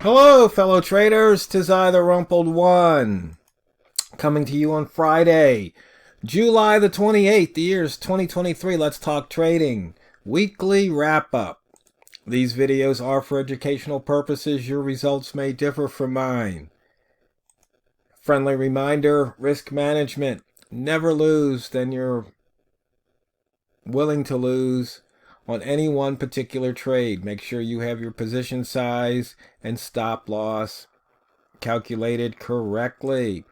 Hello, fellow traders. 'Tis I, TheRumpledOne, coming to you on Friday, July the 28th. The year is 2023. Let's talk trading. Weekly wrap-up. These videos are for educational purposes. Your results may differ from mine. Friendly reminder, risk management. Never lose than you're willing to lose on any one particular trade. Make sure you have your position size and stop loss calculated correctly.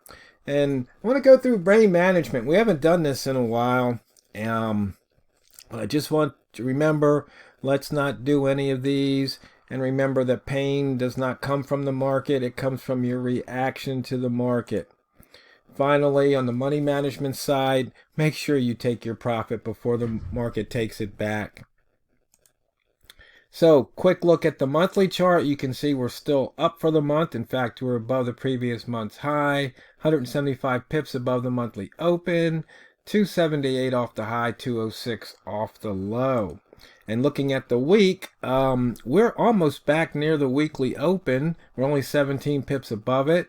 And I want to go through brain management. We haven't done this in a while. But I just want to remember, let's not do any of these. And remember that pain does not come from the market. It comes from your reaction to the market. Finally, on the money management side, make sure you take your profit before the market takes it back. So, quick look at the monthly chart. You can see we're still up for the month. In fact, we're above the previous month's high, 175 pips above the monthly open, 278 off the high, 206 off the low. And looking at the week, we're almost back near the weekly open. We're only 17 pips above it.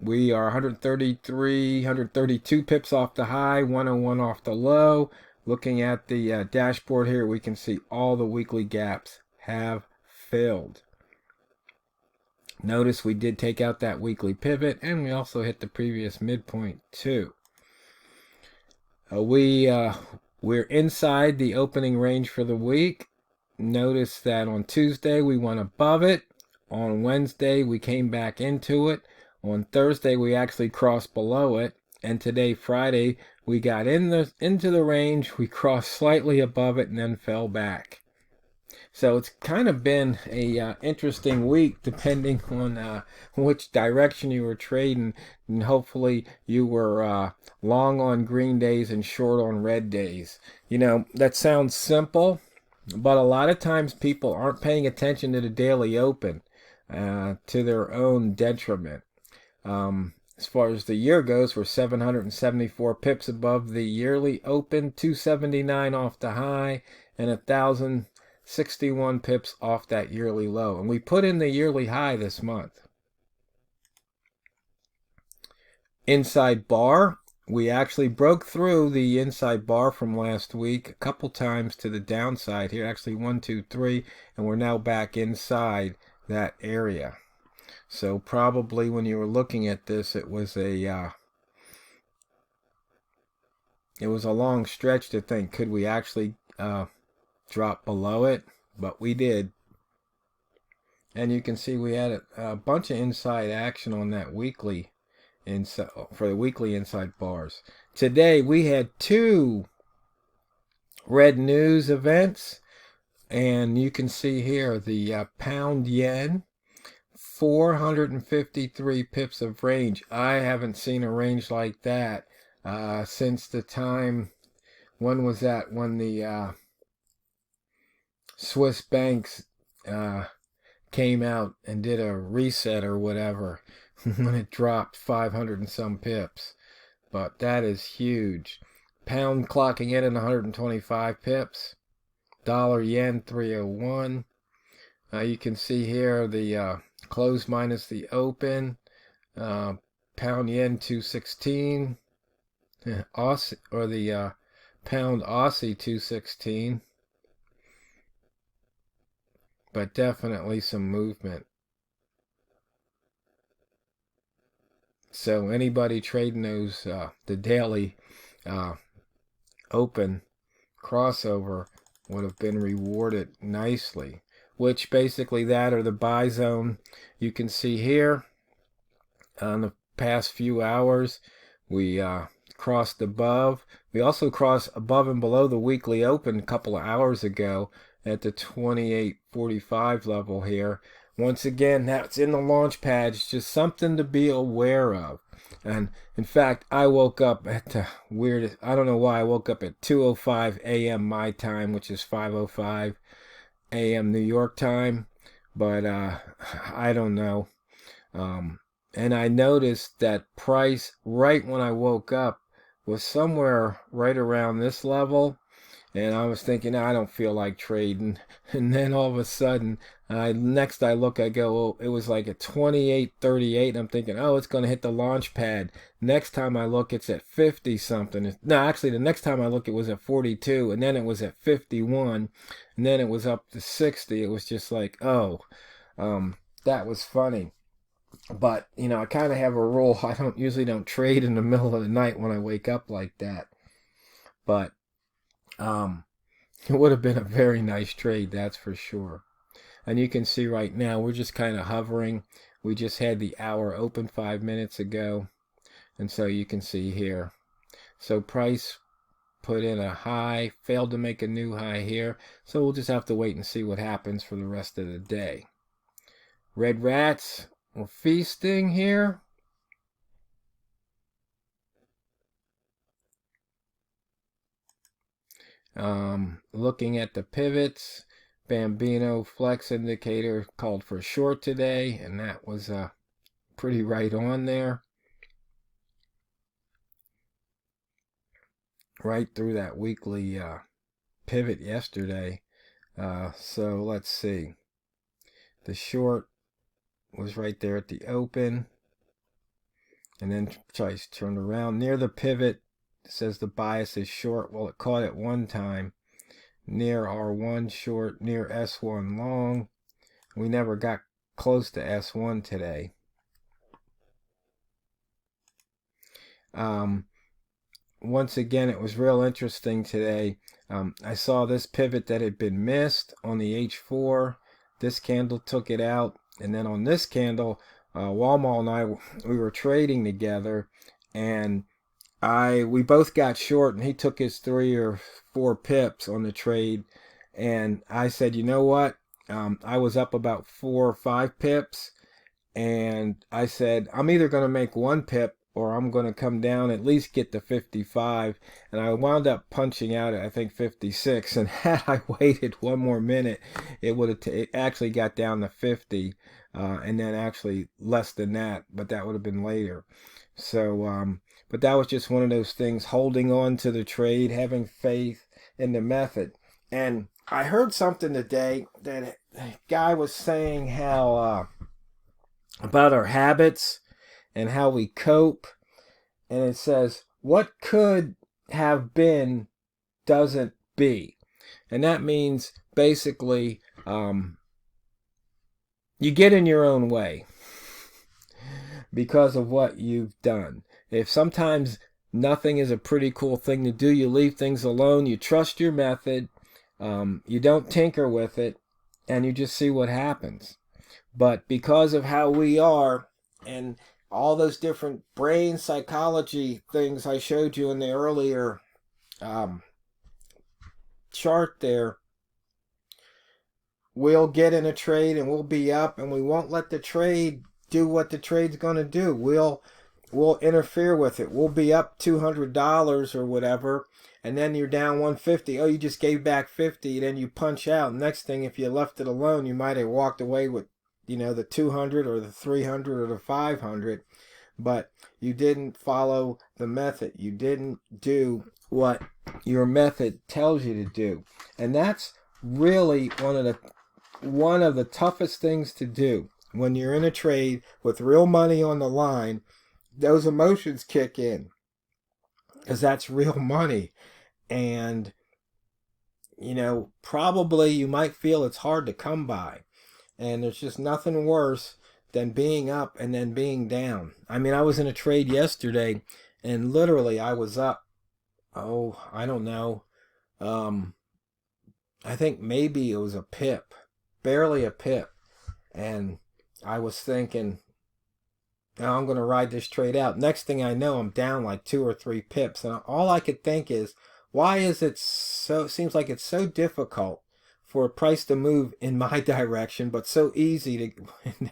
We are 133, 132 pips off the high, 101 off the low. Looking at the dashboard here, we can see all the weekly gaps have filled. Notice we did take out that weekly pivot, and we also hit the previous midpoint too. We're inside the opening range for the week. Notice that on Tuesday we went above it. On Wednesday we came back into it. On Thursday, we actually crossed below it, and today, Friday, we got into the range. We crossed slightly above it and then fell back. So it's kind of been a interesting week, depending on which direction you were trading, and hopefully you were long on green days and short on red days. You know, that sounds simple, but a lot of times people aren't paying attention to the daily open to their own detriment. As far as the year goes, we're 774 pips above the yearly open, 279 off the high, and 1,061 pips off that yearly low. And we put in the yearly high this month. Inside bar, we actually broke through the inside bar from last week a couple times to the downside here. Actually 1, 2, 3, and we're now back inside that area. So probably when you were looking at this, it was a long stretch to think, could we actually drop below it? But we did. And you can see we had a bunch of inside action on that weekly for the weekly inside bars. Today we had 2 red news events, and you can see here the pound yen. 453 pips of range. I haven't seen a range like that since the time, when was that? When the Swiss banks came out and did a reset or whatever, when it dropped 500 and some pips. But that is huge. Pound clocking in at 125 pips. Dollar yen 301. You can see here the close minus the open, pound yen 216, Aussie, or the pound Aussie 216, but definitely some movement. So anybody trading those the daily open crossover would have been rewarded nicely. Which basically that, or the buy zone. You can see here on the past few hours we crossed above. We also crossed above and below the weekly open a couple of hours ago at the 28.45 level here. Once again, that's in the launch pad. It's just something to be aware of. And in fact, I woke up at the weirdest, I don't know why, I woke up at 2:05 a.m. my time, which is 5:05 a.m. New York time, but I don't know. And I noticed that price right when I woke up was somewhere right around this level, And I was thinking, I don't feel like trading. And then all of a sudden, next I look, I go, oh, it was like at 28.38. I'm thinking, oh, it's going to hit the launch pad. Next time I look, it's at 50 something. No, actually, the next time I look, it was at 42. And then it was at 51. And then it was up to 60. It was just like, oh, that was funny. But, I kind of have a rule. I usually don't trade in the middle of the night when I wake up like that. But, it would have been a very nice trade, that's for sure. And you can see right now, we're just kind of hovering. We just had the hour open 5 minutes ago. And so you can see here. So price put in a high, failed to make a new high here. So we'll just have to wait and see what happens for the rest of the day. Red rats, we're feasting here. Looking at the pivots, Bambino flex indicator called for short today, and that was pretty right on there. Right through that weekly pivot yesterday. So let's see. The short was right there at the open. And then Price turned around near the pivot. It says the bias is short. Well, it caught it one time. Near R1 short, near S1 long. We never got close to S1 today. Once again, it was real interesting today. I saw this pivot that had been missed on the H4. This candle took it out. And then on this candle, Walmart and I, we were trading together. And we both got short, and he took his 3 or 4 pips on the trade. And I said, you know what? I was up about 4 or 5 pips. And I said, I'm either going to make 1 pip or I'm going to come down, at least get to 55. And I wound up punching out at, I think, 56. And had I waited 1 more minute, it would have it actually got down to 50. And then actually less than that, but that would have been later. So, but that was just one of those things, holding on to the trade, having faith in the method. And I heard something today that a guy was saying how about our habits and how we cope. And it says, what could have been doesn't be. And that means basically you get in your own way because of what you've done. If sometimes nothing is a pretty cool thing to do, you leave things alone, you trust your method, you don't tinker with it, and you just see what happens. But because of how we are and all those different brain psychology things I showed you in the earlier chart there, we'll get in a trade and we'll be up, and we won't let the trade do what the trade's going to do. We'll interfere with it. We'll be up $200 or whatever, and then you're down 150. Oh, you just gave back 50. Then you punch out. Next thing, if you left it alone, you might have walked away with, the 200 or the 300 or the 500, but you didn't follow the method. You didn't do what your method tells you to do, and that's really one of the toughest things to do when you're in a trade with real money on the line. Those emotions kick in because that's real money, and probably you might feel it's hard to come by. And there's just nothing worse than being up and then being down. I mean, I was in a trade yesterday, and literally I was up, I don't know, I think maybe it was a pip, barely a pip. And I was thinking, now I'm going to ride this trade out. Next thing I know, I'm down like 2 or 3 pips. And all I could think is, why is it seems like it's so difficult for a price to move in my direction, but so easy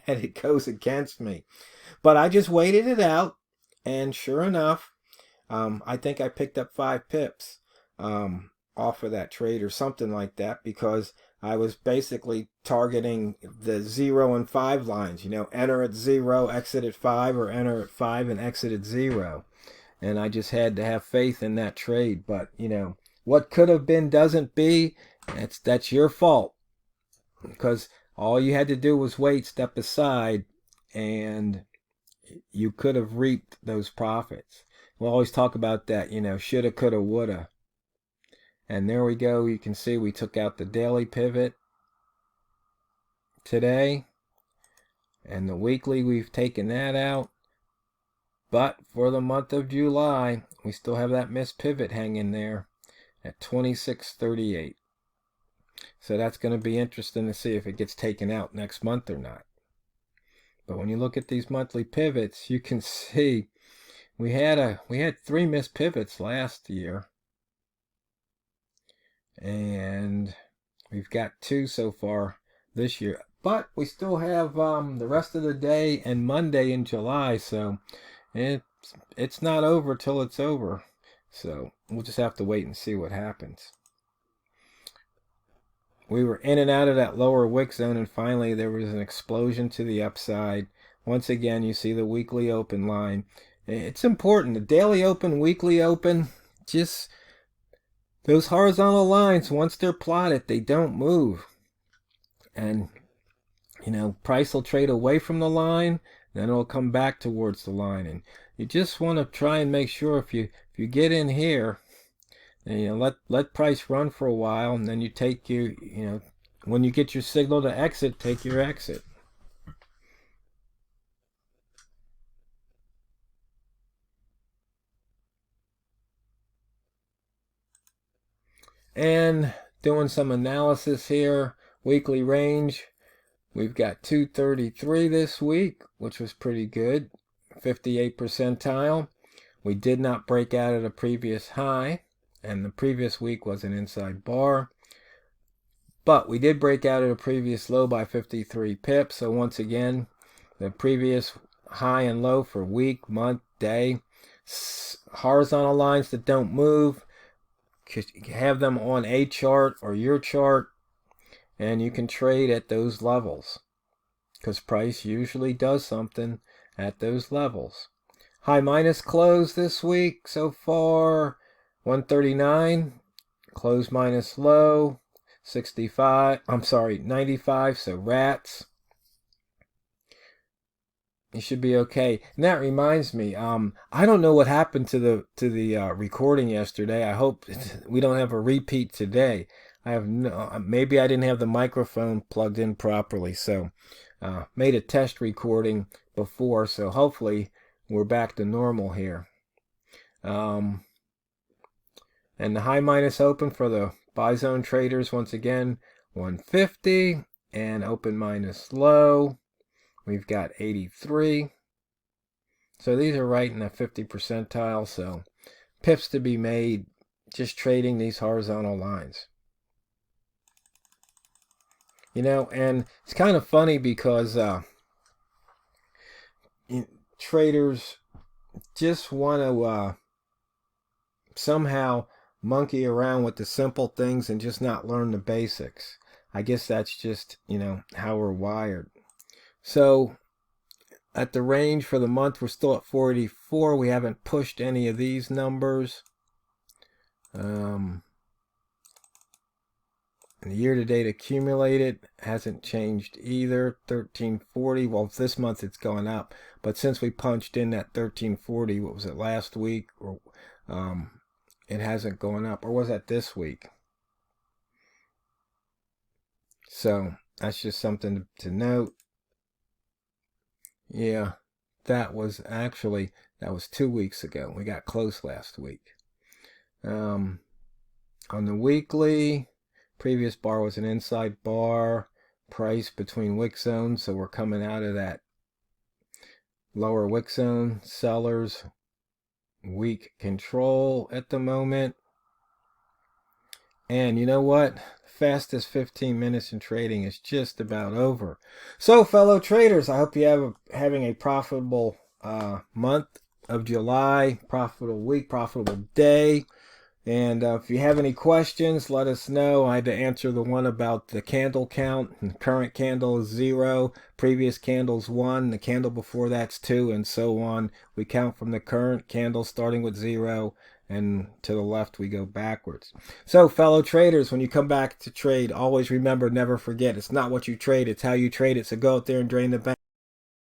that it goes against me. But I just waited it out, and sure enough, I think I picked up 5 pips off of that trade or something like that, because I was basically targeting the 0 and 5 lines. Enter at 0, exit at 5, or enter at 5 and exit at 0. And I just had to have faith in that trade. But, what could have been doesn't be, that's your fault, because all you had to do was wait, step aside, and you could have reaped those profits. We'll always talk about that, shoulda, coulda, woulda. And there we go. You can see we took out the daily pivot today, and the weekly we've taken that out. But for the month of July, we still have that missed pivot hanging there at 26.38. So that's going to be interesting to see if it gets taken out next month or not. But when you look at these monthly pivots, you can see we had 3 missed pivots last year, and we've got 2 so far this year. But we still have the rest of the day and Monday in July, so it's not over till it's over. So we'll just have to wait and see what happens. We were in and out of that lower wick zone, and finally there was an explosion to the upside. Once again, you see the weekly open line. It's important. The daily open, weekly open, just those horizontal lines, once they're plotted, they don't move. And, price will trade away from the line, then it'll come back towards the line. And you just want to try and make sure if you get in here, and let price run for a while, and then you take your, when you get your signal to exit, take your exit. And doing some analysis here, weekly range, we've got 233 this week, which was pretty good, 58 percentile. We did not break out at a previous high, and the previous week was an inside bar. But we did break out at a previous low by 53 pips. So once again, the previous high and low for week, month, day, horizontal lines that don't move, have them on a chart or your chart, and you can trade at those levels, because price usually does something at those levels. High minus close this week so far, 139. Close minus low, 95, so rats. You should be okay. And that reminds me, I don't know what happened to the recording yesterday. I hope we don't have a repeat today. Maybe I didn't have the microphone plugged in properly, so made a test recording before, so hopefully we're back to normal here. And the high minus open for the buy zone traders, once again, 150, and open minus low, we've got 83. So these are right in the 50 percentile, so pips to be made just trading these horizontal lines. And it's kind of funny because traders just want to somehow monkey around with the simple things and just not learn the basics. I guess that's just, how we're wired. So at the range for the month, we're still at 484. We haven't pushed any of these numbers. And the year-to-date accumulated hasn't changed either. 1340. Well, this month it's going up, but since we punched in that 1340, what was it, last week? Or it hasn't gone up. Or was that this week? So that's just something to note. Yeah, that was 2 weeks ago. We got close last week. On the weekly, previous bar was an inside bar, price between wick zones, so we're coming out of that lower wick zone. Sellers, weak control at the moment. And you know what? Fastest 15 minutes in trading is just about over. So, fellow traders, I hope you having a profitable month of July, profitable week, profitable day. And if you have any questions, let us know. I had to answer the one about the candle count. And the current candle is 0, previous candle's 1, the candle before that's 2, and so on. We count from the current candle starting with 0 and to the left we go backwards. So fellow traders, when you come back to trade, always remember, never forget, it's not what you trade, it's how you trade it. So go out there and drain the bank.